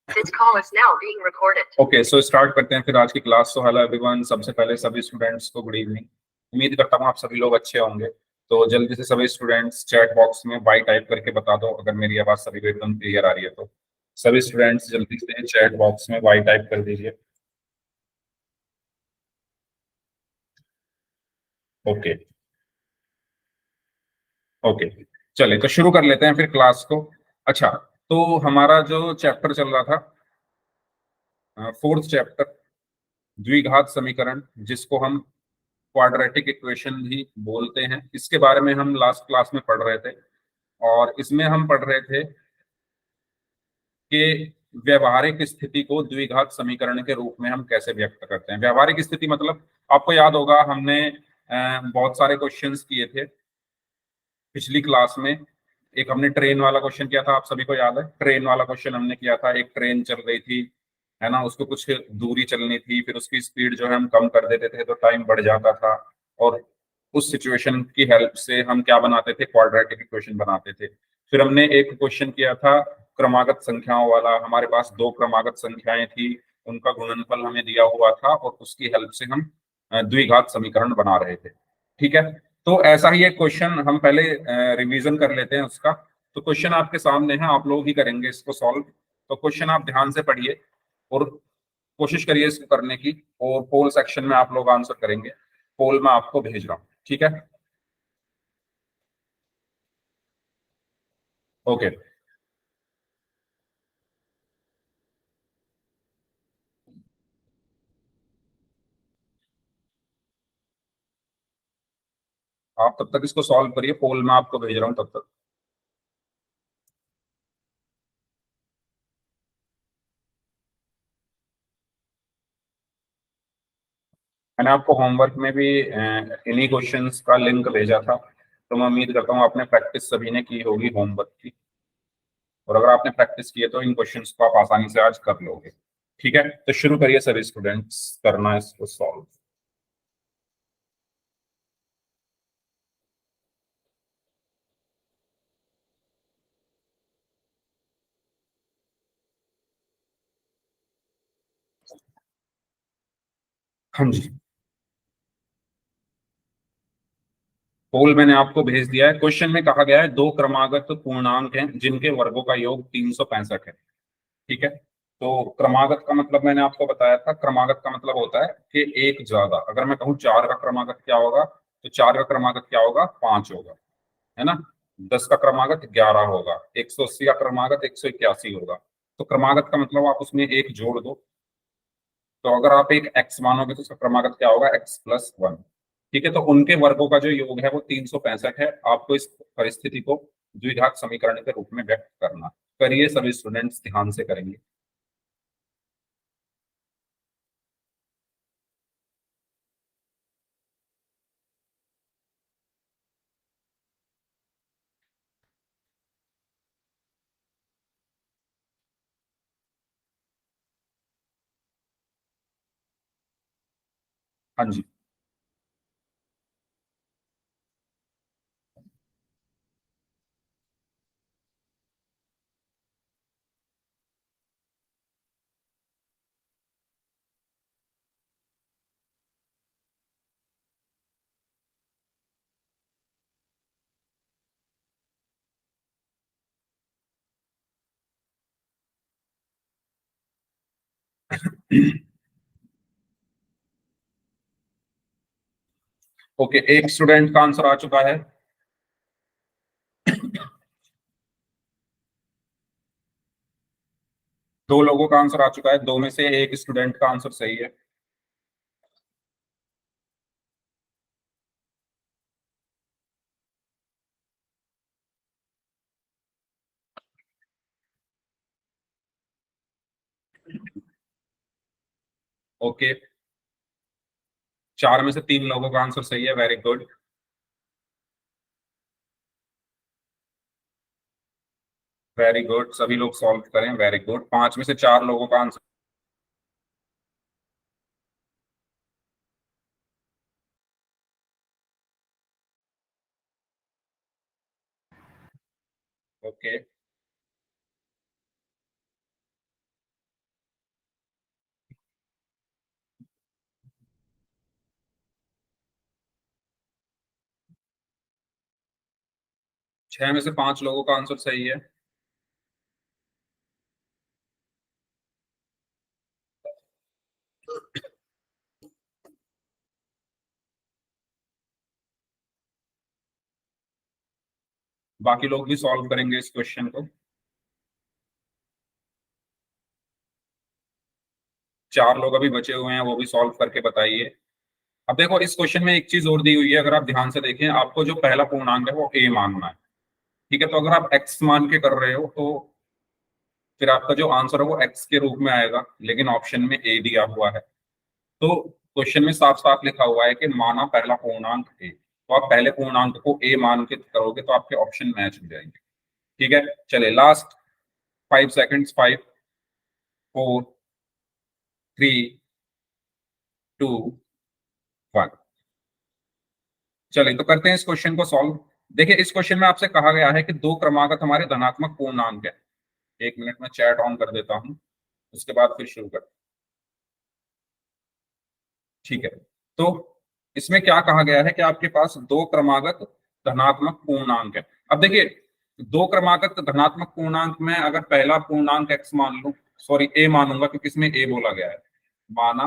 This call is now being recorded. Okay, so start करते हैं फिर आज की क्लास। सो हेलो एवरीवन, सबसे पहले सभी स्टूडेंट्स को गुड इवनिंग। उम्मीद करता हूँ आप सभी लोग अच्छे होंगे। तो जल्दी से सभी स्टूडेंट्स चैट बॉक्स में बाय टाइप करके बता दो अगर मेरी आवाज सभी को एकदम क्लियर आ रही है। तो सभी स्टूडेंट्स जल्दी से चैट बॉक्स में बाय टाइप कर दीजिए। ओके ओके, चलिए तो शुरू कर लेते हैं फिर क्लास को। अच्छा, तो हमारा जो चैप्टर चल रहा था, फोर्थ चैप्टर, द्विघात समीकरण, जिसको हम क्वाड्रेटिक इक्वेशन भी बोलते हैं, इसके बारे में हम लास्ट क्लास में पढ़ रहे थे। और इसमें हम पढ़ रहे थे कि व्यवहारिक स्थिति को द्विघात समीकरण के रूप में हम कैसे व्यक्त करते हैं। व्यवहारिक स्थिति मतलब आपको याद होगा, हमने बहुत सारे क्वेश्चंस किए थे पिछली क्लास में। एक हमने ट्रेन वाला क्वेश्चन किया था, आप सभी को याद है। ट्रेन वाला क्वेश्चन हमने किया था, एक ट्रेन चल रही थी, है ना, उसको कुछ दूरी चलनी थी, फिर उसकी स्पीड जो है हम कम कर देते थे तो टाइम बढ़ जाता था। और उस सिचुएशन की हेल्प से हम क्या बनाते थे, क्वाड्रेटिक इक्वेशन बनाते थे। फिर हमने एक क्वेश्चन किया था क्रमागत संख्याओं वाला। हमारे पास दो क्रमागत संख्याएं थी, उनका गुणनफल हमें दिया हुआ था और उसकी हेल्प से हम द्विघात समीकरण बना रहे थे। ठीक है, तो ऐसा ही एक क्वेश्चन हम पहले रिवीजन कर लेते हैं उसका। तो क्वेश्चन आपके सामने है, आप लोग ही करेंगे इसको सॉल्व। तो क्वेश्चन आप ध्यान से पढ़िए और कोशिश करिए इसको करने की, और पोल सेक्शन में आप लोग आंसर करेंगे। पोल में आपको भेज रहा हूँ, ठीक है। ओके, आप तब तक इसको सॉल्व करिए, पोल में आपको भेज रहा हूँ तब तक। मैंने आपको होमवर्क में भी इन्हीं क्वेश्चंस का लिंक भेजा था, तो मैं उम्मीद करता हूँ आपने प्रैक्टिस सभी ने की होगी होमवर्क की। और अगर आपने प्रैक्टिस की है तो इन क्वेश्चंस को आप आसानी से आज कर लोगे। ठीक है, तो शुरू करिए सभी स्टूडेंट्स करना इसको सॉल्व। हाँ जी, पोल मैंने आपको भेज दिया है। क्वेश्चन में कहा गया है दो क्रमागत पूर्णांक हैं जिनके वर्गों का योग 365 है। ठीक है, तो क्रमागत का मतलब मैंने आपको बताया था, क्रमागत का मतलब होता है कि एक ज्यादा। अगर मैं कहूँ 4 का क्रमागत क्या होगा, तो 4 का क्रमागत क्या होगा, 5 होगा, है ना। 10 का क्रमागत 11 होगा, 180 का क्रमागत 181 होगा। तो क्रमागत का मतलब आप उसमें एक जोड़ दो। तो अगर आप एक x मानोगे तो उसका क्रमागत क्या होगा, x+1। ठीक है, तो उनके वर्गों का जो योग है वो 365 है। आपको इस परिस्थिति को द्विघात समीकरण के रूप में व्यक्त करना। करिए, सभी स्टूडेंट्स ध्यान से करेंगे। हाँ जी, ओके, एक स्टूडेंट का आंसर आ चुका है। दो लोगों का आंसर आ चुका है, दो में से एक स्टूडेंट का आंसर सही है। ओके, 4 में से 3 लोगों का आंसर सही है, वेरी गुड। वेरी गुड, सभी लोग सॉल्व करें, वेरी गुड। 5 में से 4 लोगों का आंसर। ओके, 6 में से 5 लोगों का आंसर सही है। बाकी लोग भी सॉल्व करेंगे इस क्वेश्चन को। 4 लोग अभी बचे हुए हैं, वो भी सॉल्व करके बताइए। अब देखो इस क्वेश्चन में एक चीज और दी हुई है, अगर आप ध्यान से देखें, आपको जो पहला पूर्णांक है वो ए मानना है। ठीक है, तो अगर आप एक्स मान के कर रहे हो तो फिर आपका जो आंसर है वो एक्स के रूप में आएगा, लेकिन ऑप्शन में ए दिया हुआ है। तो क्वेश्चन में साफ साफ लिखा हुआ है कि माना पहला पूर्णांक ए, तो आप पहले पूर्णांक को ए मान के करोगे तो आपके ऑप्शन मैच हो जाएंगे। ठीक है, चलिए लास्ट 5 सेकेंड्स, 5, 4, 3, 2, 1। चलिए तो करते हैं इस क्वेश्चन को सॉल्व। देखिए इस क्वेश्चन में आपसे कहा गया है कि दो क्रमागत हमारे धनात्मक पूर्णांक है। 1 मिनट में चैट ऑन कर देता हूं, उसके बाद फिर शुरू कर। ठीक है, तो इसमें क्या कहा गया है कि आपके पास दो क्रमागत धनात्मक पूर्णांक है। अब देखिए दो क्रमागत धनात्मक पूर्णांक में अगर पहला पूर्णांक x मान लूं, सॉरी ए मानूंगा क्योंकि इसमें ए बोला गया है, माना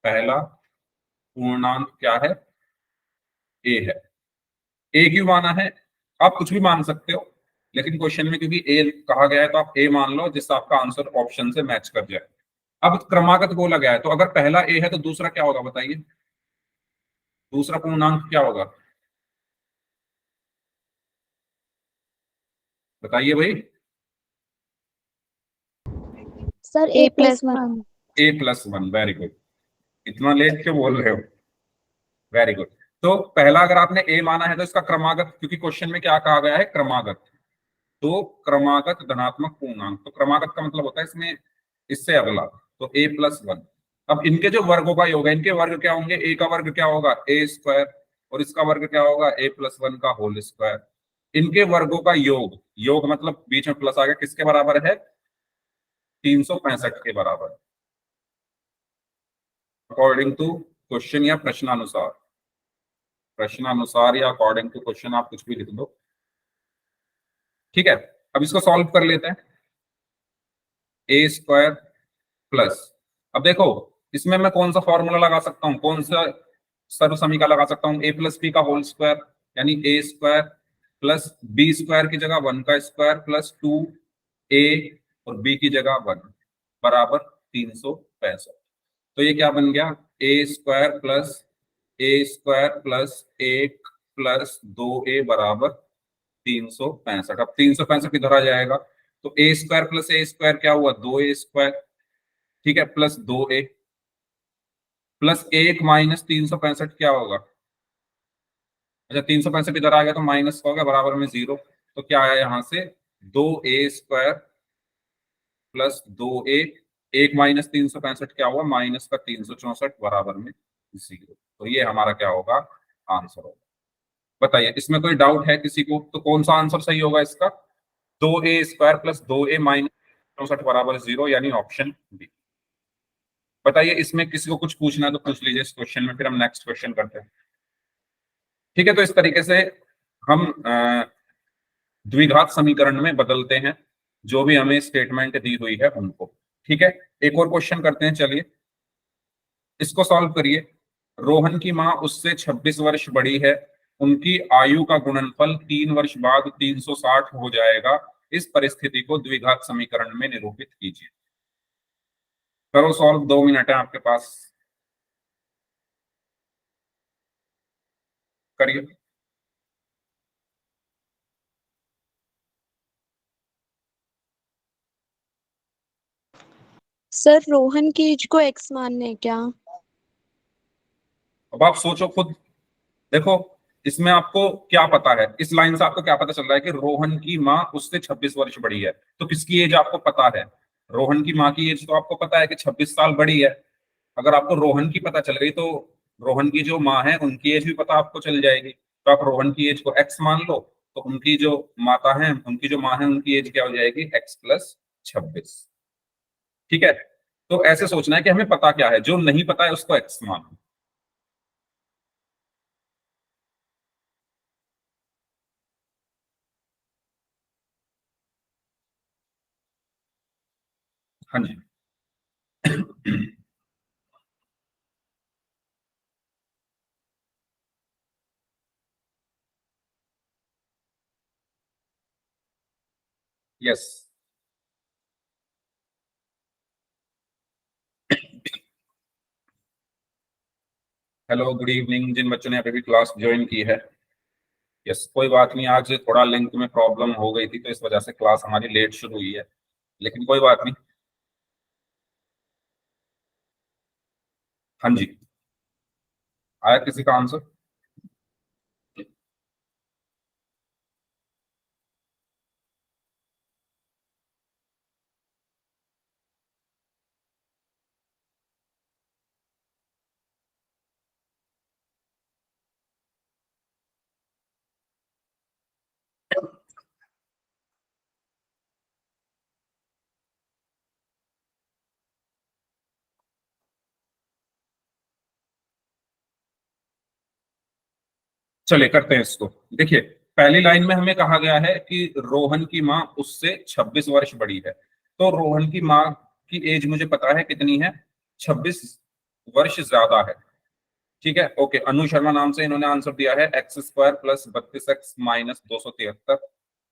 पहला पूर्णांक क्या है, ए है। ए क्यों माना है, आप कुछ भी मान सकते हो, लेकिन क्वेश्चन में क्योंकि ए कहा गया है तो आप ए मान लो, जिससे आपका आंसर ऑप्शन से मैच कर जाए। अब क्रमागत बोला गया है तो अगर पहला ए है तो दूसरा क्या होगा बताइए, दूसरा पूर्णांक क्या होगा, बताइए भाई। Sir A+1। A+1, very good. इतना लेट क्यों बोल रहे हो, वेरी गुड। तो पहला अगर आपने ए माना है तो इसका क्रमागत, क्योंकि क्वेश्चन में क्या कहा गया है, क्रमागत, तो क्रमागत धनात्मक पूर्णांक, तो क्रमागत का मतलब होता है इसमें इससे अगला, तो A+1। अब इनके जो वर्गों का योग है, इनके वर्ग क्या होंगे, ए का वर्ग क्या होगा A² और इसका वर्ग क्या होगा A+1 का होल स्क्वायर। इनके वर्गों का योग, योग मतलब बीच में प्लस आ गया, किसके बराबर है, 365 के बराबर, अकॉर्डिंग टू क्वेश्चन या प्रश्नानुसार, प्रश्नानुसार या अकॉर्डिंग टू क्वेश्चन आप कुछ भी लिख दो। ठीक है, अब इसको सॉल्व कर लेते हैं। A² प्लस, अब देखो इसमें मैं कौन सा फॉर्मूला लगा सकता हूँ, कौन सा सर्व समीकरण लगा सकता हूँ, A+B का होल स्क्वायर, यानी A² प्लस B² की जगह 1 का स्क्वायर प्लस 2A और B की जगह 1 बराबर 365। तो ये क्या बन गया, A² plus A² plus 1 plus 2A बराबर 365। अब 365 इधर आ जाएगा, तो A² प्लस A² क्या हुआ, 2A²। ठीक है, प्लस 2A प्लस 1 माइनस 365 क्या होगा, अच्छा 365 इधर आ गया तो माइनस का हो गया, बराबर में 0। तो क्या आया यहाँ से, 2A² प्लस 2A, 1 माइनस 365 क्या हुआ, माइनस का 364 बराबर में 0। तो ये हमारा क्या होगा, आंसर होगा। बताइए इसमें कोई डाउट है किसी को, तो कौन सा आंसर सही होगा इसका, 2A² प्लस 2A माइनस 64 बराबर 0, यानी ऑप्शन बी। बताइए इसमें किसी को कुछ पूछना है तो पूछ लीजिए इस क्वेश्चन में, फिर हम नेक्स्ट क्वेश्चन करते हैं। ठीक है, तो इस तरीके से हम द्विघात समीकरण में बदलते हैं जो भी हमें स्टेटमेंट दी हुई है उनको। ठीक है, एक और क्वेश्चन करते हैं, चलिए इसको सॉल्व करिए। रोहन की मां उससे 26 वर्ष बड़ी है, उनकी आयु का गुणनफल 3 वर्ष बाद 360 हो जाएगा, इस परिस्थिति को द्विघात समीकरण में निरूपित कीजिए। करो सॉल्व, 2 मिनट है आपके पास, करिए। सर रोहन की एज को x मानना है क्या? अब आप सोचो खुद, देखो इसमें आपको क्या पता है, इस लाइन से आपको क्या पता चल रहा है कि रोहन की माँ उससे 26 वर्ष बड़ी है, तो किसकी एज आपको पता है, रोहन की माँ की एज तो आपको पता है कि 26 साल बड़ी है। अगर आपको रोहन की पता चल गई तो रोहन की जो माँ है उनकी एज भी पता आपको चल जाएगी, तो आप रोहन की एज को एक्स मान लो, तो उनकी जो माता है, उनकी जो माँ है, उनकी एज क्या हो जाएगी, x+26। ठीक है, तो ऐसे सोचना है कि हमें पता क्या है, जो नहीं पता है उसको एक्स मानो। हाँ जी। यस। हेलो, गुड इवनिंग जिन बच्चों ने अभी भी क्लास ज्वाइन की है। यस, कोई बात नहीं, आज थोड़ा लिंक में प्रॉब्लम हो गई थी तो इस वजह से क्लास हमारी लेट शुरू हुई है, लेकिन कोई बात नहीं। हाँ जी, आया किसी का आंसर? चलिए करते हैं इसको। देखिए, पहली लाइन में हमें कहा गया है कि रोहन की माँ उससे 26 वर्ष बड़ी है। तो रोहन की माँ की एज मुझे पता है कितनी है, 26 वर्ष ज्यादा है। ठीक है, ओके। अनु शर्मा नाम से इन्होंने आंसर दिया है x² plus 32x minus 273।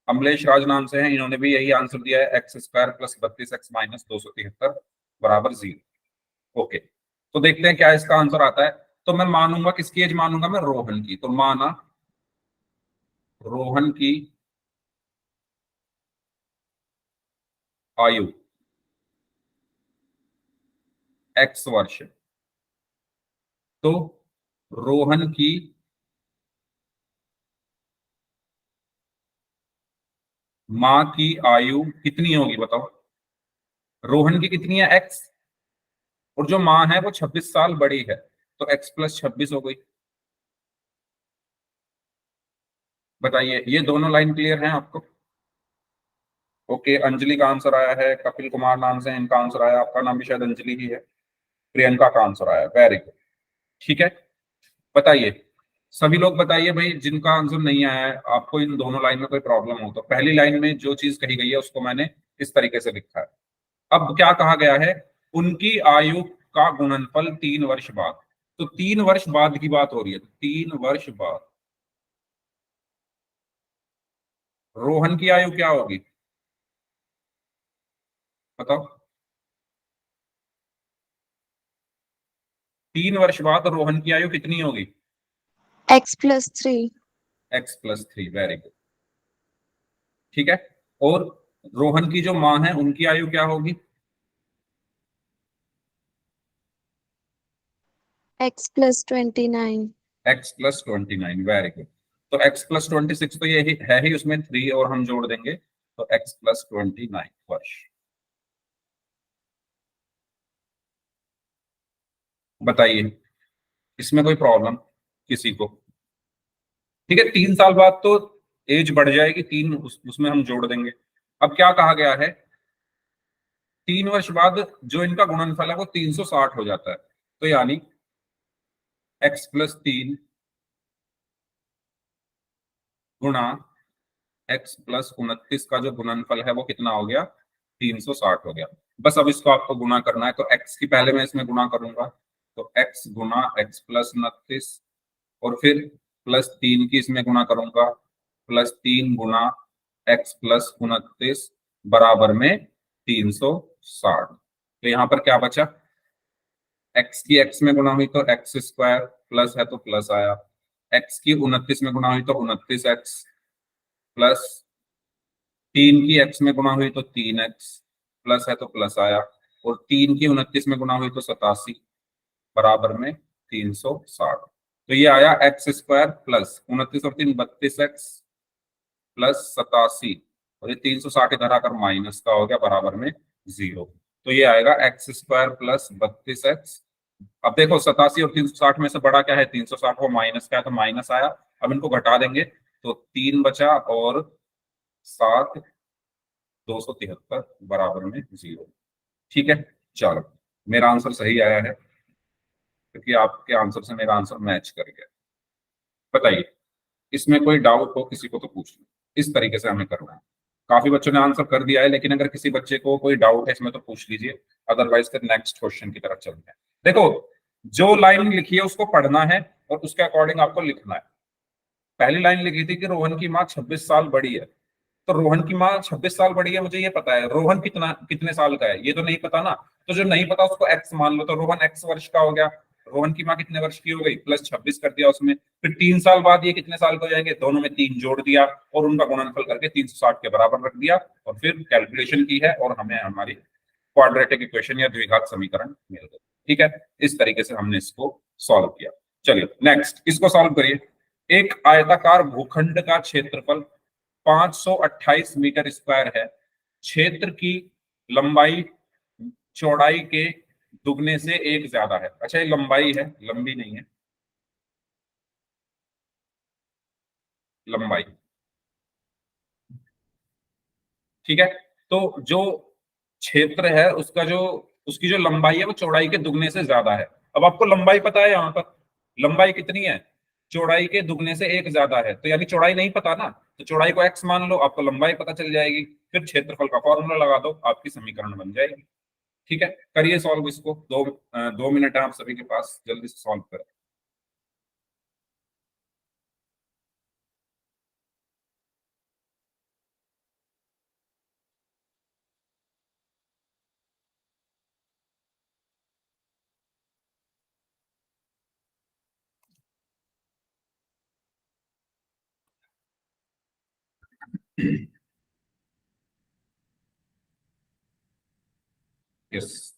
Amlesh राज नाम से है, इन्होंने भी यही आंसर दिया है x² प्लस 32x माइनस 273 बराबर 0। ओके, तो देखते हैं क्या इसका आंसर आता है। तो मैं मानूंगा किसकी एज मानूंगा, मैं रोहन की। तो माना रोहन की आयु x वर्ष, तो रोहन की माँ की आयु कितनी होगी बताओ। रोहन की कितनी है, x, और जो माँ है वो 26 साल बड़ी है, तो x प्लस 26 हो गई। बताइए, ये दोनों लाइन क्लियर हैं आपको? ओके, अंजलि का आंसर आया है, कपिल कुमार नाम से इनका आंसर आया, आपका नाम भी शायद अंजलि ही है, प्रियंका का आंसर आया, वेरी गुड। ठीक है, बताइए, सभी लोग बताइए भाई जिनका आंसर नहीं आया है, आपको इन दोनों लाइन में कोई प्रॉब्लम हो तो। पहली लाइन में जो चीज कही गई है उसको मैंने इस तरीके से लिखा है। अब क्या कहा गया है, उनकी आयु का गुणनफल 3 वर्ष बाद। तो 3 वर्ष बाद की बात हो रही है, तो 3 वर्ष बाद रोहन की आयु क्या होगी बताओ। 3 वर्ष बाद रोहन की आयु कितनी होगी? x+3। x+3, very good. ठीक है, और रोहन की जो माँ है उनकी आयु क्या होगी? x+29। x+29, very good. तो x+26 तो ये है ही, उसमें 3 और हम जोड़ देंगे, तो x+29 वर्ष। बताइए, इसमें कोई प्रॉब्लम किसी को? ठीक है, 3 साल बाद तो एज बढ़ जाएगी, तीन उसमें हम जोड़ देंगे। अब क्या कहा गया है, 3 वर्ष बाद जो इनका गुणनफल है वो 360 हो जाता है। तो यानी x+3 गुणा x+29 का जो गुणनफल है वो कितना हो गया, 360 हो गया। बस अब इसको आपको गुणा करना है, तो x की पहले मैं इसमें गुणा करूंगा, तो x गुणा x+29, और फिर +3 की इसमें गुणा करूंगा, +3 गुणा x+29 बराबर में 360। तो यहां पर क्या बचा, x की x में गुणा हुई तो x² प्लस है तो प्लस आया, x की 29 में गुणा हुई तो 29x, प्लस 3 की x में गुणा हुई तो 3x, प्लस है तो प्लस आया, और 3 की 29 में गुणा हुई तो 87 बराबर में 360। तो ये आया x² प्लस 29 और 3 32x प्लस 87, और ये 360 इधर आकर माइनस का हो गया बराबर में 0। तो ये आएगा x² प्लस 32x। अब देखो, 87 और 360 में से बड़ा क्या है, 360, वो माइनस का है तो माइनस आया। अब इनको घटा देंगे तो 3 बचा, और 7 273 बराबर में 0। ठीक है, चलो, मेरा आंसर सही आया है क्योंकि आपके आंसर से मेरा आंसर मैच कर गया। बताइए, इसमें कोई डाउट हो किसी को तो पूछ लो, इस तरीके से हमें करना है। काफी बच्चों ने आंसर कर दिया है, लेकिन अगर किसी बच्चे को कोई डाउट है इसमें तो पूछ लीजिए, अदरवाइज फिर नेक्स्ट क्वेश्चन की तरफ चलते हैं। देखो, जो लाइन लिखी है उसको पढ़ना है और उसके अकॉर्डिंग आपको लिखना है। पहली लाइन लिखी थी कि रोहन की माँ 26 साल बड़ी है, तो रोहन की माँ 26 साल बड़ी है मुझे ये पता है, रोहन कितने साल का है ये तो नहीं पता ना। तो जो नहीं पता उसको एक्स मान लो, तो रोहन एक्स वर्ष का हो गया। रोहन की माँ कितने वर्ष की हो गई, प्लस 26 कर दिया उसमें। फिर 3 साल बाद ये कितने साल को जाएंगे, दोनों में 3 जोड़ दिया और उनका गुणनफल करके 360 के बराबर रख दिया, और फिर कैलकुलेशन की है और हमें हमारी क्वाड्रेटिक इक्वेशन या द्विघात समीकरण मिल गए। ठीक है, इस तरीके से हमने इसको सॉल्व किया। चलिए नेक्स्ट इसको सॉल्व करिए। एक आयताकार भूखंड का क्षेत्रफल 528 मीटर स्क्वायर है। क्षेत्र की लंबाई चौड़ाई के दुगने से एक ज्यादा है। अच्छा, ये लंबाई है, लंबी नहीं है, लंबाई। ठीक है, तो जो क्षेत्र है उसका जो उसकी जो लंबाई है वो चौड़ाई के दुगने से ज्यादा है। अब आपको लंबाई पता है, यहाँ पर लंबाई कितनी है, चौड़ाई के दुगने से एक ज्यादा है, तो यानी चौड़ाई नहीं पता ना, तो चौड़ाई को एक्स मान लो, आपको लंबाई पता चल जाएगी, फिर क्षेत्रफल का फॉर्मूला लगा दो, आपकी समीकरण बन जाएगी। ठीक है, करिए सॉल्व इसको। 2 मिनट है आप सभी के पास, जल्दी से सॉल्व करें। Yes,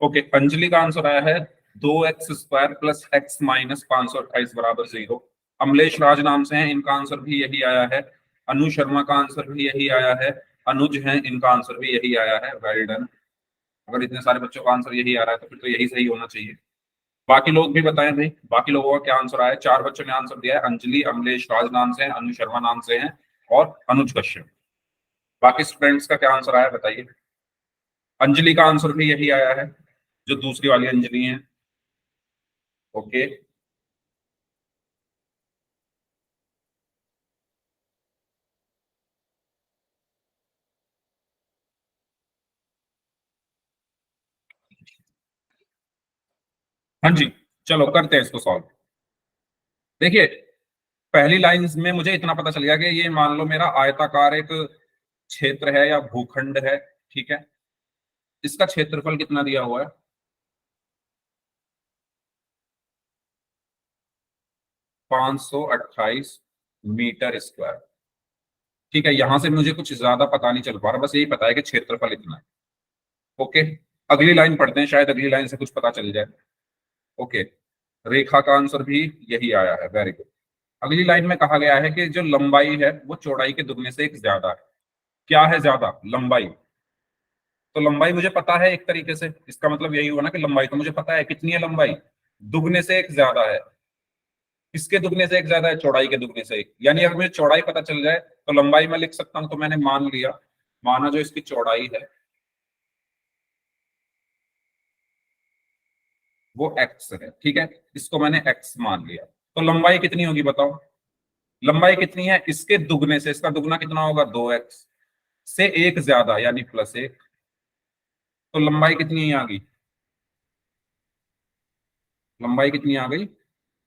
okay. अंजलि का आंसर आया है 2x² प्लस एक्स माइनस 528 बराबर 0। अमलेश राज नाम से हैं, इनका आंसर भी यही आया है। अनु शर्मा का आंसर भी यही आया है। अनुज हैं, इनका आंसर भी यही आया है। Well done. अगर इतने सारे बच्चों का आंसर यही आ रहा है तो फिर तो यही सही होना चाहिए। बाकी लोग भी बताएं भाई, बाकी लोगों का क्या आंसर आया है। 4 बच्चों ने आंसर दिया है, अंजलि अमलेश राज नाम से हैं, अनु शर्मा नाम से हैं और अनुज कश्यप। बाकी स्टूडेंट्स का क्या आंसर आया बताइए। अंजलि का आंसर भी यही आया है, जो दूसरी वाली अंजलि है। ओके, हाँ जी, चलो करते हैं इसको सॉल्व। देखिए, पहली लाइन में मुझे इतना पता चल गया कि ये मान लो मेरा आयताकार एक क्षेत्र है या भूखंड है। ठीक है, इसका क्षेत्रफल कितना दिया हुआ है, 528 मीटर स्क्वायर। ठीक है, यहां से मुझे कुछ ज्यादा पता नहीं चल पा रहा, बस यही पता है कि क्षेत्रफल इतना है। ओके, अगली लाइन पढ़ते हैं, शायद अगली लाइन से कुछ पता चल जाए। ओके, रेखा का आंसर भी यही आया है, वेरी गुड। अगली लाइन में कहा गया है कि जो लंबाई है वो चौड़ाई के दुगने से एक ज्यादा है। क्या है ज्यादा, लंबाई। तो लंबाई मुझे पता है एक तरीके से, इसका मतलब यही हुआ ना कि लंबाई तो मुझे पता है, कितनी है लंबाई, दुगने से एक ज्यादा है। किसके दुगने से एक ज्यादा है, चौड़ाई के दुगने से एक। यानी अगर मुझे चौड़ाई पता चल जाए तो लंबाई में लिख सकता हूं। तो मैंने मान लिया, माना जो इसकी चौड़ाई है वो एक्स है। ठीक है, इसको मैंने एक्स मान लिया, तो लंबाई कितनी होगी बताओ। लंबाई कितनी है, इसके दुगने से, इसका दुगना कितना होगा, 2x से एक ज्यादा यानी +1। तो लंबाई कितनी आ गई, लंबाई कितनी आ गई,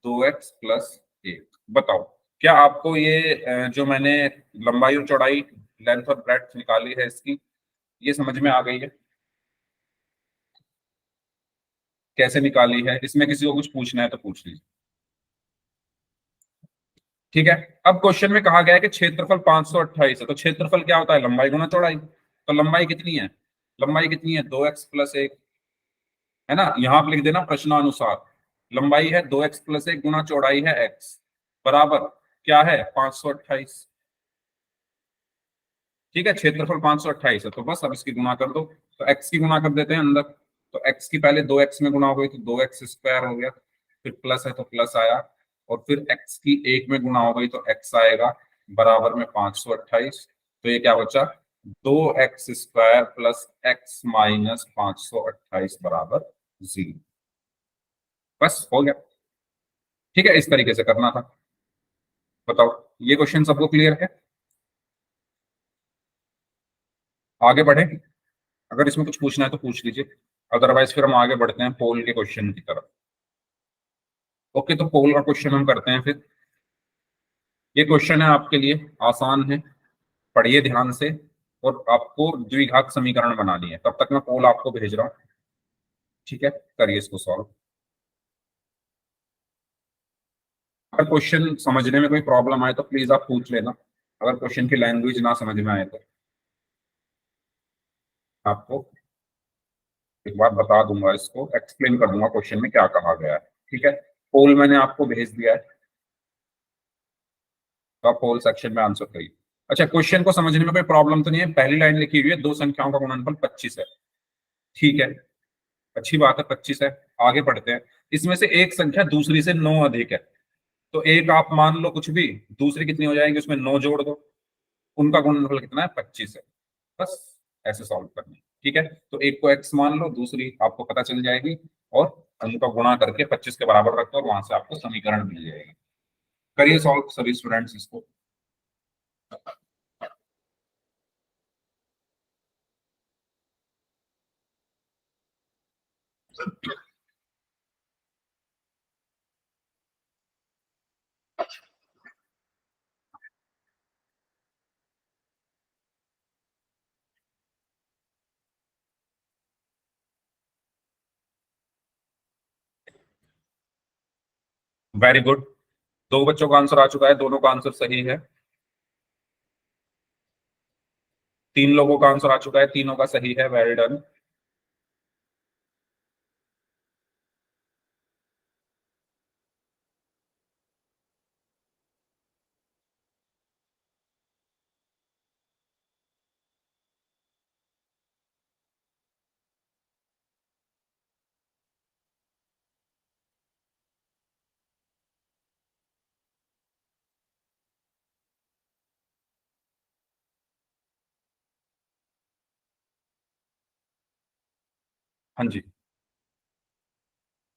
2x+1। बताओ, क्या आपको ये जो मैंने लंबाई और चौड़ाई, लेंथ और ब्रेड्थ निकाली है इसकी, ये समझ में आ गई है। कैसे निकाली है, इसमें किसी को कुछ पूछना है तो पूछ लीजिए। ठीक है, अब क्वेश्चन में कहा गया है कि क्षेत्रफल 528 है, तो क्षेत्रफल क्या होता है, लंबाई गुना चौड़ाई। तो लंबाई कितनी है, लंबाई कितनी है, 2x+1, है ना। यहां आप लिख देना प्रश्नानुसार, लंबाई है 2x+1 गुना चौड़ाई है x, बराबर क्या है, 528। ठीक है, क्षेत्रफल 528 है, तो बस अब इसकी गुणा कर दो। तो x की गुणा कर देते हैं अंदर, तो x की पहले 2x में गुणा हो गई तो 2x² हो गया, फिर प्लस है तो प्लस आया, और फिर x की 1 में गुणा हो गई तो x आएगा बराबर में 528। तो ये क्या बचा, 2x² प्लस x माइनस 528 बराबर 0। बस हो गया। ठीक है, इस तरीके से करना था। बताओ, ये क्वेश्चन सबको क्लियर है? आगे बढ़े, अगर इसमें कुछ पूछना है तो पूछ लीजिए, अदरवाइज फिर हम आगे बढ़ते हैं पोल के क्वेश्चन की तरफ। ओके, तो पोल का क्वेश्चन हम करते हैं फिर। ये क्वेश्चन है आपके लिए, आसान है, पढ़िए ध्यान से। और आपको द्विघात समीकरण बनानी है, तब तक मैं पोल आपको भेज रहा हूँ। ठीक है, करिए इसको सॉल्व। अगर क्वेश्चन समझने में कोई प्रॉब्लम आए तो प्लीज आप पूछ लेना, अगर क्वेश्चन की लैंग्वेज ना समझ में आए तो आपको एक बार बता दूंगा, इसको एक्सप्लेन कर दूंगा क्वेश्चन में क्या कहा गया है। ठीक है, पोल मैंने आपको भेज दिया है, तो आप पोल सेक्शन में आंसर करिए। अच्छा, क्वेश्चन को समझने में कोई प्रॉब्लम तो नहीं है? पहली लाइन लिखी हुई है, दो संख्याओं का गुणनफल 25 है। ठीक है, अच्छी बात है, 25 है। आगे बढ़ते हैं। इसमें से एक संख्या दूसरी से 9 अधिक है, तो एक आप मान लो कुछ भी, दूसरी कितनी हो जाएगी, उसमें 9 जोड़ दो, उनका गुणनफल कितना है, 25 है। बस ऐसे सॉल्व करना है। ठीक है, तो एक को x मान लो, दूसरी आपको पता चल जाएगी, और उनका गुणा करके 25 के बराबर रखो, और वहां से आपको समीकरण मिल जाएगी। करिए सॉल्व सभी स्टूडेंट्स इसको। वेरी गुड, दो बच्चों का आंसर आ चुका है, दोनों का आंसर सही है। तीन लोगों का आंसर आ चुका है, तीनों का सही है, वेल डन। हाँ जी,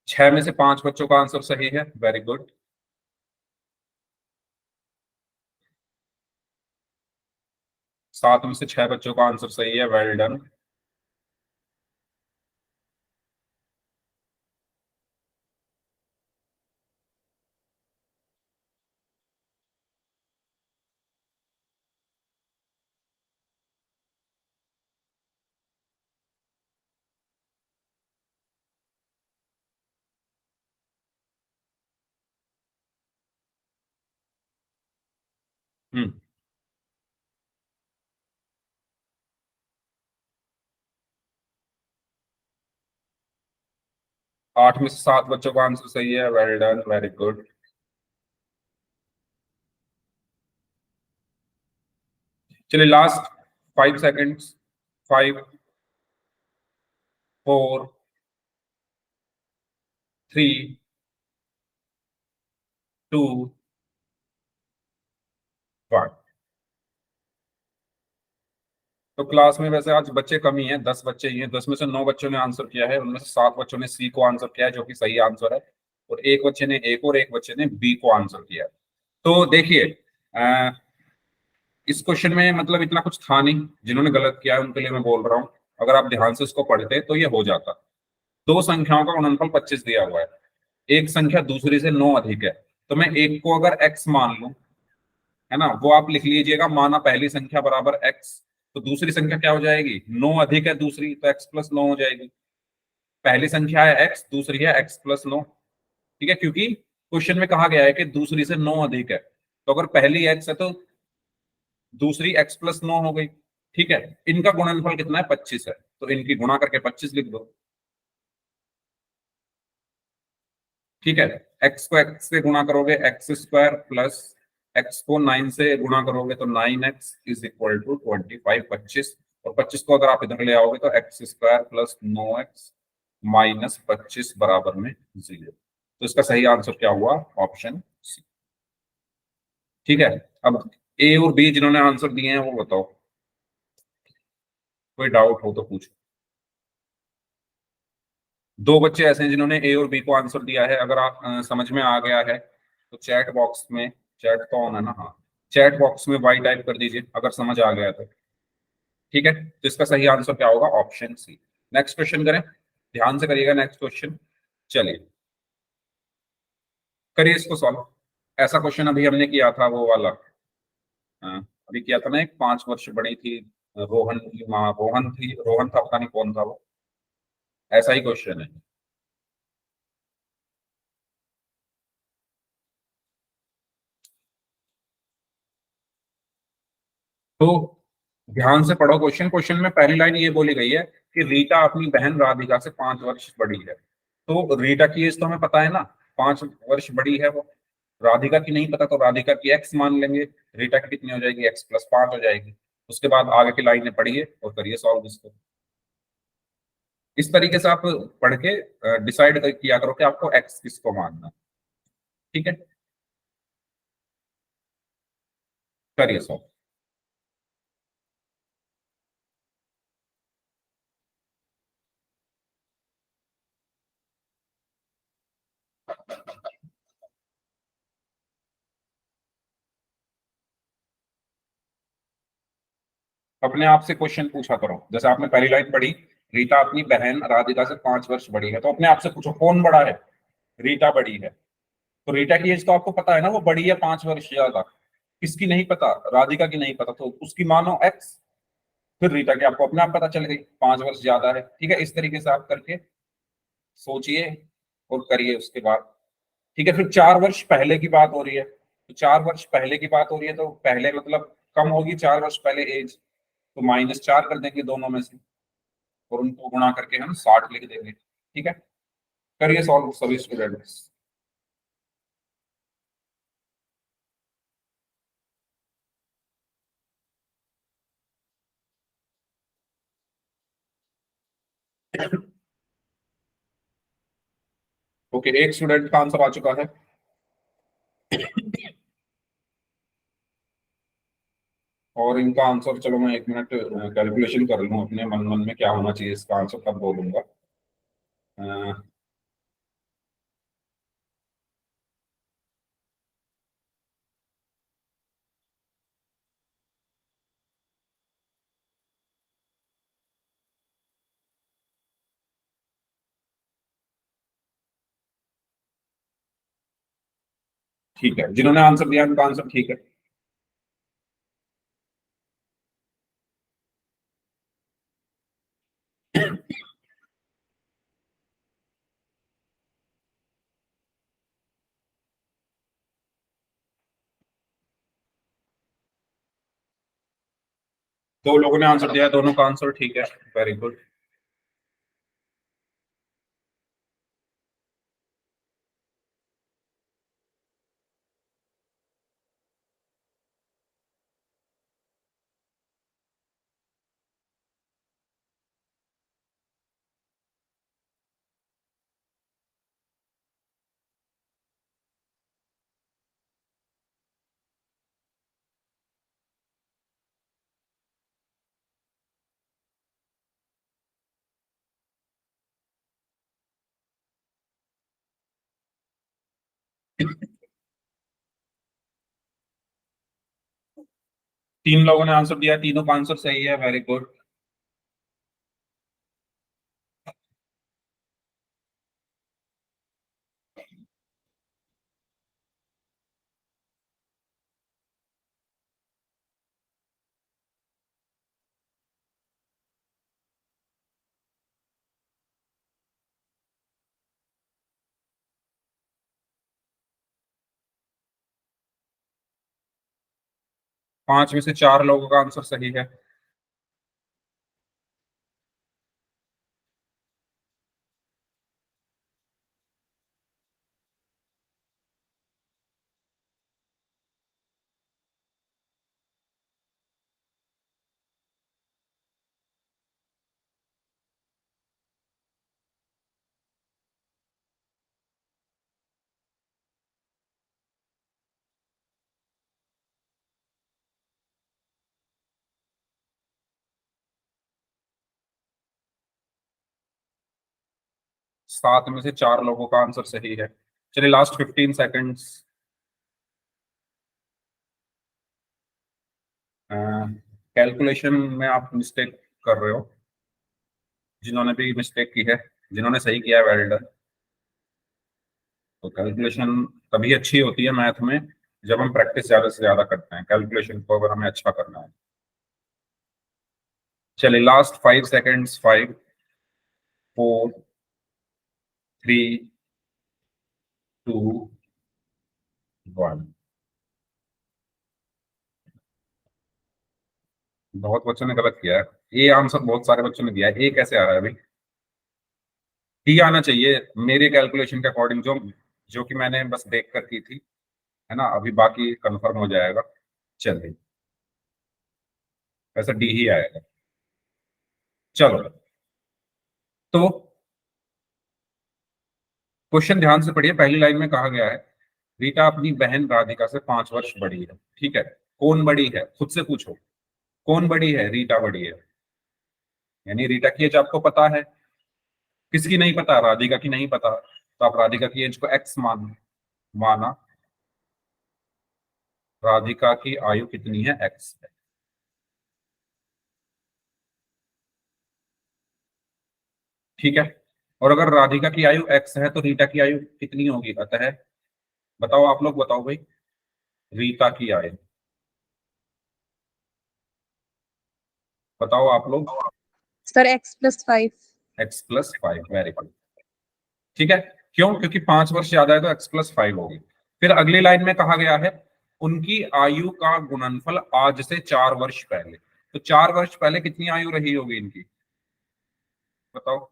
6 में से 5 बच्चों का आंसर सही है, वेरी गुड। 7 में से 6 बच्चों का आंसर सही है, वेल डन। हम्म, 8 में से 7 बच्चों का आंसर सही है, वेल डन, वेरी गुड। चलिए लास्ट 5 सेकेंड्स। 5, 4, 3, 2, 1। तो क्लास में वैसे आज बच्चे कम ही हैं, 10 बच्चे ही हैं। 10 में से 9 बच्चों ने आंसर किया है, उनमें से 7 बच्चों ने सी को आंसर किया है, जो कि सही आंसर है, और एक बच्चे ने ए को और एक बच्चे ने बी को आंसर किया है। तो देखिए, अ, इस क्वेश्चन में मतलब इतना कुछ था नहीं, जिन्होंने गलत किया है उनके लिए मैं बोल रहा हूँ। अगर आप ध्यान से इसको पढ़ते तो ये हो जाता। दो संख्याओं का गुणनफल 25 दिया हुआ है, एक संख्या दूसरी से 9 अधिक है, तो मैं एक को अगर x मान लूं, है ना, वो आप लिख लीजिएगा, माना पहली संख्या बराबर x, तो दूसरी संख्या क्या हो जाएगी, 9 अधिक है दूसरी, तो x प्लस 9 हो जाएगी। पहली संख्या है x, दूसरी है x प्लस 9। ठीक है, क्योंकि क्वेश्चन में कहा गया है कि दूसरी से 9 अधिक है, तो अगर पहली x है तो दूसरी x प्लस 9 हो गई। ठीक है, इनका गुणनफल कितना है, 25 है, तो इनकी गुणा करके 25 लिख दो। ठीक है, x को x से गुणा करोगे x² प्लस x को 9 से गुणा करोगे तो 9x इज इक्वल टू 25, 25। और 25 को अगर आप इधर ले आओगे तो x² प्लस 9x माइनस 25 बराबर में 0। तो इसका सही आंसर क्या हुआ, ऑप्शन ठीक है। अब ए और बी जिन्होंने आंसर दिए हैं वो बताओ, कोई डाउट हो तो पूछो। दो बच्चे ऐसे हैं जिन्होंने ए और बी को आंसर दिया है। अगर आप समझ में आ गया है तो चैट बॉक्स में, चैट तो ऑन है ना, हाँ, चैट बॉक्स में वाई टाइप कर दीजिए अगर समझ आ गया तो। ठीक है, तो इसका सही आंसर क्या होगा? Option C. नेक्स्ट क्वेश्चन करें, ध्यान से करिएगा नेक्स्ट क्वेश्चन। चलिए करिए इसको सॉल्व। ऐसा क्वेश्चन अभी हमने किया था वो वाला, अभी किया था ना, एक 5 वर्ष बड़ी थी रोहन की माँ, रोहन थी, रोहन था, पता नहीं कौन था वो, ऐसा ही क्वेश्चन है। तो ध्यान से पढ़ो क्वेश्चन। क्वेश्चन में पहली लाइन ये बोली गई है कि रीटा अपनी बहन राधिका से 5 वर्ष बड़ी है। तो रीटा की एज तो हमें पता है ना, 5 वर्ष बड़ी है वो। राधिका की नहीं पता, तो राधिका की एक्स मान लेंगे। रीटा की कितनी हो जाएगी? x+5 हो जाएगी। उसके बाद आगे की लाइनें पढ़िए और करिए सॉल्व इसको। इस तरीके से आप पढ़ के डिसाइड किया करो कि आपको एक्स किसको मानना है। ठीक है, करिए सॉल्व। अपने आप से क्वेश्चन पूछा करो। जैसे आपने पहली लाइन पढ़ी, रीता अपनी बहन राधिका से 5 वर्ष बड़ी है, तो अपने आप से पूछो कौन बड़ा है? रीटा बड़ी है। तो रीटा की एज तो आपको पता है ना, वो बड़ी है 5 वर्ष ज्यादा। किसकी नहीं पता? राधिका की नहीं पता, तो उसकी मानो एक्स। फिर रीटा की आपको अपने आप पता चल गई, 5 वर्ष ज्यादा है। ठीक है, इस तरीके से आप करके सोचिए और करिए उसके बाद। ठीक है, फिर 4 वर्ष पहले की बात हो रही है, तो 4 वर्ष पहले की बात हो रही है तो पहले मतलब कम होगी 4 वर्ष पहले एज, तो -4 कर देंगे दोनों में से और उनको गुणा करके हम 60 लिख देंगे। ठीक है, करिए सॉल्व सभी स्टूडेंट्स। ओके, एक स्टूडेंट का आंसर आ चुका है। और इनका आंसर, चलो मैं 1 मिनट कैलकुलेशन कर लूँ अपने मन मन में क्या होना चाहिए इसका आंसर, तब बोलूंगा। अ, ठीक है, जिन्होंने आंसर दिया उनका आंसर ठीक है। 2 लोगों ने आंसर दिया है, दोनों का आंसर ठीक है। Very good. 3 लोगों ने आंसर दिया, तीनों का आंसर सही है। Very good. 5 में से 4 लोगों का आंसर सही है। 7 में से 4 लोगों का आंसर सही है। चलिए लास्ट 15 सेकंड्स। कैलकुलेशन में आप मिस्टेक कर रहे हो, जिन्होंने भी मिस्टेक की है, जिन्होंने सही किया है वेल डन। तो कैलकुलेशन तभी अच्छी होती है मैथ में जब हम प्रैक्टिस ज्यादा से ज्यादा करते हैं कैलकुलेशन को, अगर हमें अच्छा करना है। चलिए लास्ट 5 सेकंड्स। 5, 4, 3, 2, 1। बहुत बच्चों ने गलत किया है। ए आंसर बहुत सारे बच्चों ने दिया है, ए कैसे आ रहा है अभी? डी आना चाहिए मेरे कैलकुलेशन के अकॉर्डिंग, जो जो कि मैंने बस देख कर की थी, है ना। अभी बाकी कंफर्म हो जाएगा। चलिए, वैसे डी ही आएगा। चलो, तो क्वेश्चन ध्यान से पढ़िए। पहली लाइन में कहा गया है रीटा अपनी बहन राधिका से 5 वर्ष बड़ी है। ठीक है, कौन बड़ी है खुद से पूछो। कौन बड़ी है? रीटा बड़ी है। यानी रीटा की एज आपको पता है, किसकी नहीं पता? राधिका की नहीं पता, तो आप राधिका की एज को एक्स माना। राधिका की आयु कितनी है? एक्स है। ठीक है, और अगर राधिका की आयु एक्स है तो रीटा की आयु कितनी होगी? अतः बताओ, आप लोग बताओ भाई, रीता की आयु बताओ आप लोग। Sir, x+5. x+5, very good. ठीक है, क्यों? क्योंकि 5 वर्ष ज्यादा है तो x+5 होगी। फिर अगली लाइन में कहा गया है उनकी आयु का गुणनफल आज से 4 वर्ष पहले। तो 4 वर्ष पहले कितनी आयु रही होगी इनकी? बताओ,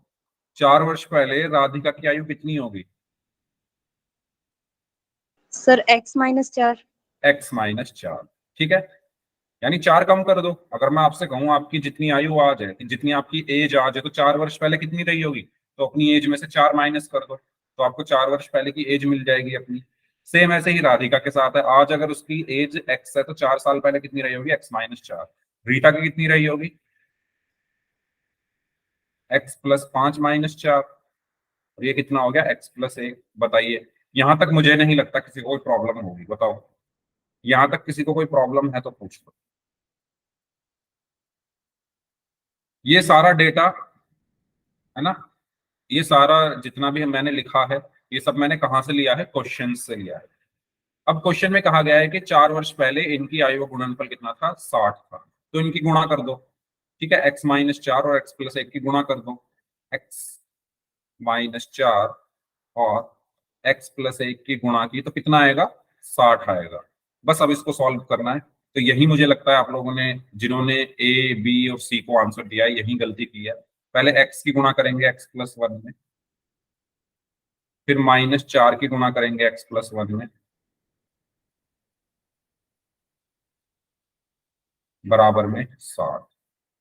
4 वर्ष पहले राधिका की आयु कितनी होगी? Sir, x-4. x-4। ठीक है, यानी 4 कम कर दो। अगर मैं आपसे कहूं आपकी जितनी आयु आज है, जितनी आपकी एज आज है, तो 4 वर्ष पहले कितनी रही होगी? तो अपनी एज में से 4 माइनस कर दो, तो आपको 4 वर्ष पहले की एज मिल जाएगी अपनी। सेम ऐसे ही राधिका के साथ है, आज अगर उसकी एज एक्स है तो 4 साल पहले कितनी रही होगी? x-4। रीता की कितनी रही होगी? x+5-4। और ये कितना हो गया? x+1। बताइए, यहां तक मुझे नहीं लगता किसी को कोई प्रॉब्लम होगी। बताओ, यहां तक किसी को कोई प्रॉब्लम है तो पूछ लो। ये सारा डेटा, है ना, ये सारा जितना भी मैंने लिखा है, ये सब मैंने कहां से लिया है? क्वेश्चन से लिया है। अब क्वेश्चन में कहा गया है कि 4 वर्ष पहले इनकी आयु का गुणनफल कितना था? 60 था। तो इनकी गुणा कर दो। ठीक है, x-4 और x+1 की गुणा कर दो। x-4 और x+1 की गुणा की तो कितना आएगा? 60 आएगा। बस अब इसको सॉल्व करना है। तो यही मुझे लगता है आप लोगों ने, जिन्होंने ए बी और सी को आंसर दिया है, यही गलती की है। पहले x की गुणा करेंगे x+1 में, फिर -4 की गुणा करेंगे x+1 में, बराबर में 60।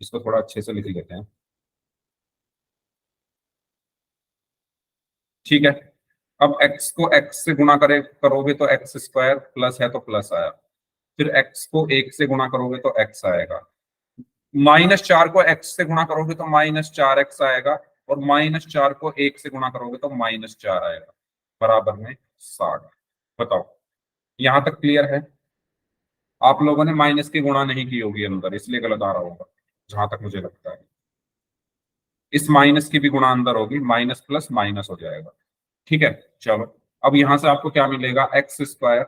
इसको थोड़ा अच्छे से लिख लेते हैं। ठीक है, अब x को x से गुणा करोगे तो x² प्लस है तो प्लस आया। फिर x को 1 से गुणा करोगे तो x आएगा। -4 को x से गुणा करोगे तो -4x आएगा, और -4 को 1 से गुणा करोगे तो -4 आएगा, बराबर में 60। बताओ, यहां तक क्लियर है? आप लोगों ने माइनस की गुणा नहीं की होगी अंदर, इसलिए गलत आ रहा होगा, जहां तक मुझे लगता है। इस माइनस की भी गुणा अंदर होगी, माइनस प्लस माइनस हो जाएगा। ठीक है, चलो, अब यहां से आपको क्या मिलेगा? x²।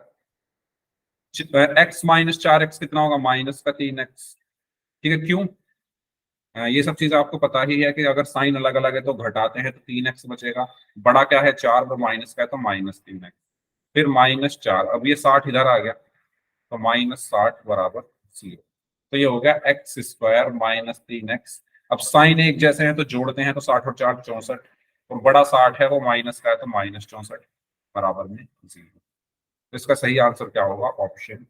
x-4x कितना होगा? -3x। ठीक है, क्यों? ये सब चीजें आपको पता ही है कि अगर साइन अलग अलग है तो घटाते हैं तो 3x बचेगा। बड़ा क्या है? 4, और माइनस का है तो -3x। फिर -4, अब ये 60 इधर आ गया तो -60 बराबर 0। तो ये हो गया x² -3x। अब साइन एक जैसे हैं तो जोड़ते हैं तो 60 और 4 64, और बड़ा 60 है वो माइनस का है तो -64, बराबर में 0। तो इसका सही आंसर क्या होगा? ऑप्शन।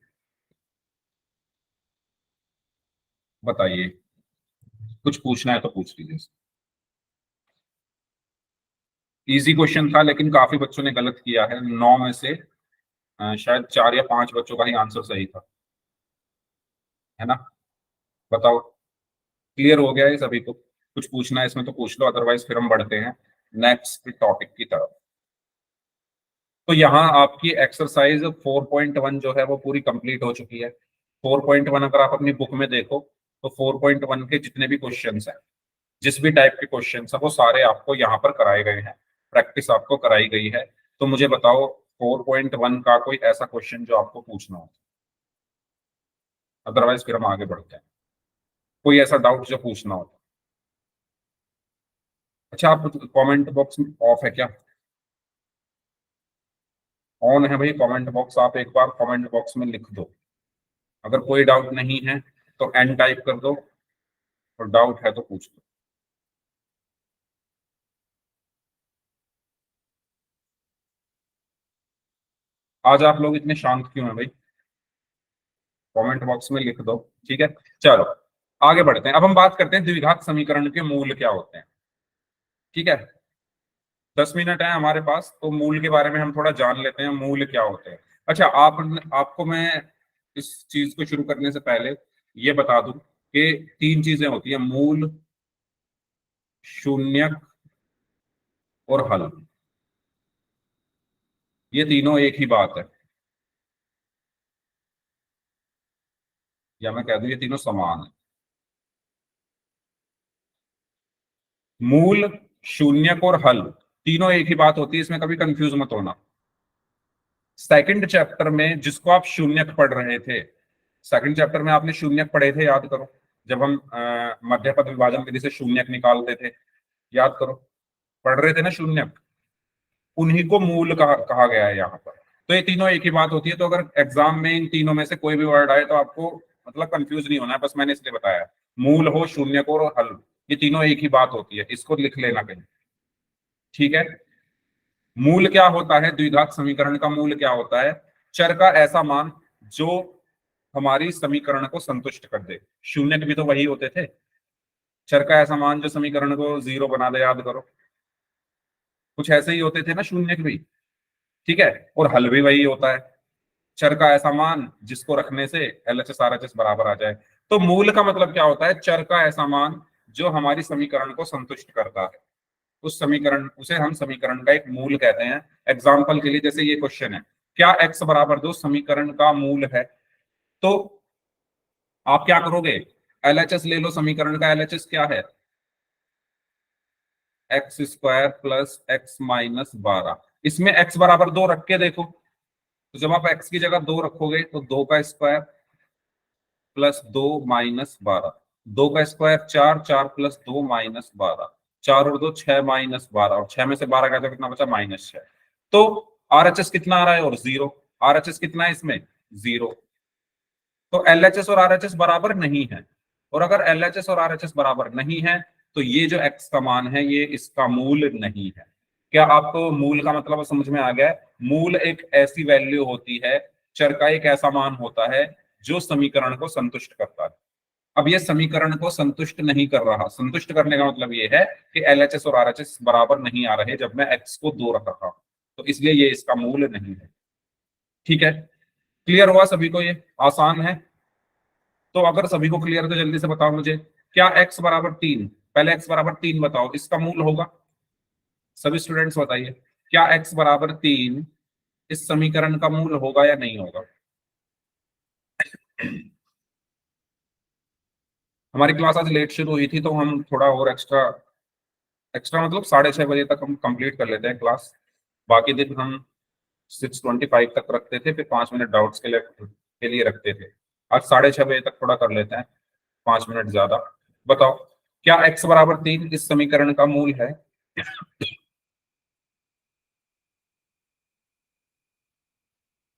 बताइए, कुछ पूछना है तो पूछ लीजिए। इजी क्वेश्चन था लेकिन काफी बच्चों ने गलत किया है। 9 में से शायद 4 या 5 बच्चों का ही आंसर सही था, है ना। बताओ, क्लियर हो गया है सभी को? कुछ पूछना है इसमें तो पूछ लो, अदरवाइज फिर हम बढ़ते हैं नेक्स्ट टॉपिक की तरफ। तो यहाँ आपकी एक्सरसाइज 4.1 जो है वो पूरी कंप्लीट हो चुकी है। 4.1 अगर आप अपनी बुक में देखो तो 4.1 के जितने भी क्वेश्चंस हैं, जिस भी टाइप के क्वेश्चंस हैं, वो सारे आपको यहाँ पर कराए गए हैं, प्रैक्टिस आपको कराई गई है। तो मुझे बताओ 4.1 का कोई ऐसा क्वेश्चन जो आपको पूछना हो, अदरवाइज फिर हम आगे बढ़ते हैं। कोई ऐसा डाउट जो पूछना हो। अच्छा, आप कमेंट बॉक्स ऑफ है क्या? ऑन है भाई कमेंट बॉक्स, आप एक बार कमेंट बॉक्स में लिख दो। अगर कोई डाउट नहीं है तो एन टाइप कर दो, और डाउट है तो पूछ दो। आज आप लोग इतने शांत क्यों हैं भाई? कमेंट बॉक्स में लिख दो, ठीक है। चलो आगे बढ़ते हैं। अब हम बात करते हैं द्विघात समीकरण के मूल क्या होते हैं, ठीक है। 10 मिनट है हमारे पास, तो मूल के बारे में हम थोड़ा जान लेते हैं, मूल क्या होते हैं। अच्छा, आपको मैं इस चीज को शुरू करने से पहले ये बता दूं कि 3 चीजें होती है, मूल, शून्यक और हल। ये तीनों एक ही बात है, या मैं कह दूं ये तीनों समान है। मूल, शून्यक और हल तीनों एक ही बात होती है, इसमें कभी कंफ्यूज मत होना। सेकंड चैप्टर में जिसको आप शून्यक पढ़ रहे थे, सेकंड चैप्टर में आपने शून्यक पढ़े थे, याद करो। जब हम मध्य पद विभाजन विधि से शून्यक निकालते थे, याद करो, पढ़ रहे थे ना शून्यक। उन्हीं को मूल कहा गया है यहाँ पर। तो ये तीनों एक ही बात होती है। तो अगर एग्जाम में इन तीनों में से कोई भी वर्ड आए तो आपको मतलब कंफ्यूज नहीं होना है, बस मैंने इसलिए बताया। मूल हो, शून्यक हो और हल, ये तीनों एक ही बात होती है, इसको लिख लेना कहीं, ठीक है। मूल क्या होता है? द्विघात समीकरण का मूल क्या होता है? चर का ऐसा मान जो हमारी समीकरण को संतुष्ट कर दे। शून्यक भी तो वही होते थे, चर का ऐसा मान जो समीकरण को 0 बना दे, याद करो। कुछ ऐसे ही होते थे ना शून्यक भी, ठीक है। और हल भी वही होता है, चर का ऐसा मान जिसको रखने से LHS RHS बराबर आ जाए। तो मूल का मतलब क्या होता है? चर का ऐसा मान जो हमारी समीकरण को संतुष्ट करता है, उस समीकरण, उसे हम समीकरण का एक मूल कहते हैं। एग्जाम्पल के लिए जैसे ये क्वेश्चन है, क्या x बराबर 2 समीकरण का मूल है? तो आप क्या करोगे? LHS ले लो, समीकरण का LHS क्या है? x² plus x minus 12। इसमें x बराबर 2 रख के देखो, तो जब आप x की जगह 2 रखोगे तो 2 का स्क्वायर प्लस 2 माइनस 12, 2 का स्क्वायर 4, 4 प्लस 2 माइनस 12, 4 और 2 6 माइनस 12, और 6 में से 12 का कितना बचा? -6। तो RHS कितना आ रहा है? और 0। RHS कितना है इसमें? 0। तो LHS और RHS बराबर नहीं है, और अगर LHS और RHS बराबर नहीं है तो ये जो x का मान है ये इसका मूल नहीं है। क्या आपको मूल का मतलब समझ में आ गया है? मूल एक ऐसी वैल्यू होती है, चर का एक ऐसा मान होता है जो समीकरण को संतुष्ट करता है। अब ये समीकरण को संतुष्ट नहीं कर रहा, संतुष्ट करने का मतलब ये है कि LHS और RHS बराबर नहीं आ रहे जब मैं x को 2 रख रहा हूं, तो इसलिए ये इसका मूल नहीं है, ठीक है। क्लियर हुआ सभी को? ये आसान है। तो अगर सभी को क्लियर है तो जल्दी से बताओ मुझे, क्या x बराबर 3, पहले x बराबर 3 बताओ, इसका मूल होगा? सभी स्टूडेंट्स बताइए, क्या x बराबर 3 इस समीकरण का मूल होगा या नहीं होगा? हमारी क्लास आज लेट शुरू हुई थी तो हम थोड़ा और एक्स्ट्रा एक्स्ट्रा मतलब 6:30 बजे तक हम कंप्लीट कर लेते हैं क्लास। बाकी दिन हम 6:25 तक रखते थे, फिर 5 मिनट डाउट्स के लिए रखते थे। आज 6:30 बजे तक थोड़ा कर लेते हैं, 5 मिनट ज्यादा। बताओ, क्या x बराबर 3 इस समीकरण का मूल है?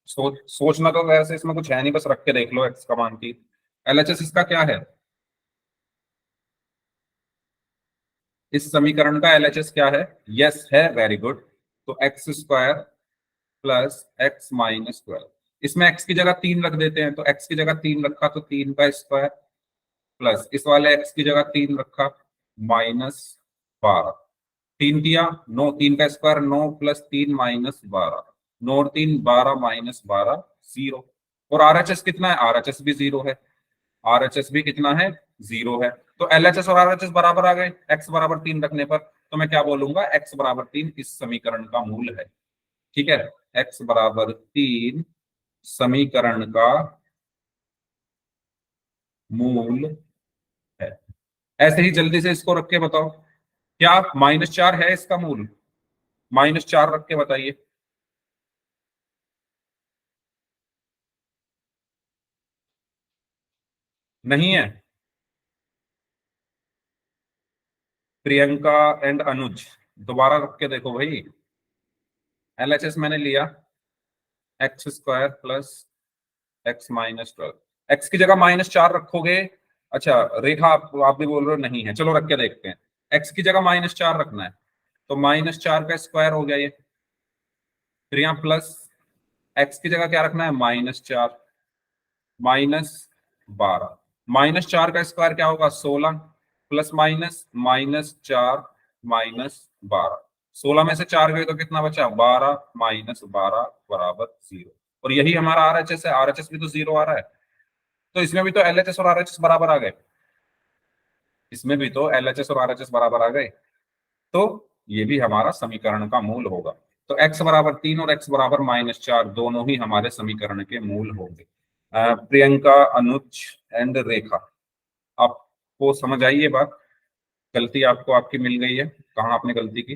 सोचना तो वैसे इसमें कुछ है नहीं, बस रख के देख लो x का मान की। LHS इसका क्या है? इस समीकरण का LHS क्या है? यस है, वेरी गुड। तो x² प्लस x माइनस 12, इसमें x की जगह 3 रख देते हैं, तो x की जगह 3 रखा तो 3 का स्क्वायर प्लस इस वाले x की जगह 3 रखा -12, 3 किया 9, 3 का स्क्वायर 9 प्लस 3 -12, 9 और 3 12 -12 0। और RHS कितना है? RHS भी 0 है, RHS भी कितना है? 0 है। तो LHS और RHS बराबर आ गए x बराबर 3 रखने पर। तो मैं क्या बोलूंगा, x बराबर 3 इस समीकरण का मूल है। ठीक है, x बराबर 3 समीकरण का मूल है। ऐसे ही जल्दी से इसको रख के बताओ, क्या -4 है इसका मूल? -4 रख के बताइए। नहीं है? प्रियंका एंड अनुज, दोबारा रख के देखो भाई। LHS मैंने लिया x² प्लस x-12, x की जगह -4 रखोगे। अच्छा रेखा, आप भी बोल रहे हो नहीं है, चलो रख के देखते हैं। x की जगह -4 रखना है, तो -4 का स्क्वायर हो गया ये, फिर यहाँ प्लस x की जगह क्या रखना है, -4 -12, -4 का स्क्वायर क्या होगा, 16, प्लस माइनस -4 -12, 16 में से 4 गए तो कितना बचा, 12 -12 बराबर 0। और यही हमारा RHS है, RHS भी तो 0 आ रहा है, तो इसमें भी तो LHS और RHS बराबर आ गए, इसमें भी तो LHS और RHS बराबर आ गए, तो ये भी हमारा समीकरण का मूल होगा। तो x बराबर 3 और x बराबर -4 दोनों ही हमारे समीकरण के मूल होंगे। प्रियंका, अनुज एंड रेखा, आपको समझ आई ये बात? गलती आपको आपकी मिल गई है, कहाँ आपने गलती की?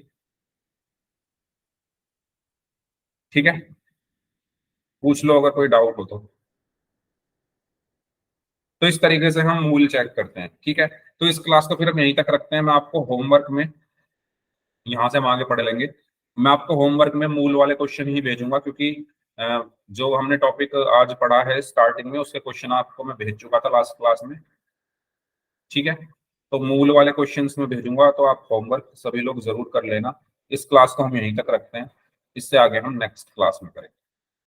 ठीक है, पूछ लो अगर कोई डाउट हो तो इस तरीके से हम मूल चेक करते हैं। ठीक है, तो इस क्लास को फिर हम यहीं तक रखते हैं। मैं आपको होमवर्क में, यहाँ से हम आगे पढ़ लेंगे, मैं आपको होमवर्क में मूल वाले क्वेश्चन ही भेजूंगा, क्योंकि जो हमने टॉपिक आज पढ़ा है स्टार्टिंग में, उसके क्वेश्चन आपको मैं भेज चुका था लास्ट क्लास में। ठीक है, तो मूल वाले क्वेश्चंस में भेजूंगा, तो आप होमवर्क सभी लोग जरूर कर लेना। इस क्लास को हम यहीं तक रखते हैं, इससे आगे हम नेक्स्ट क्लास में करेंगे।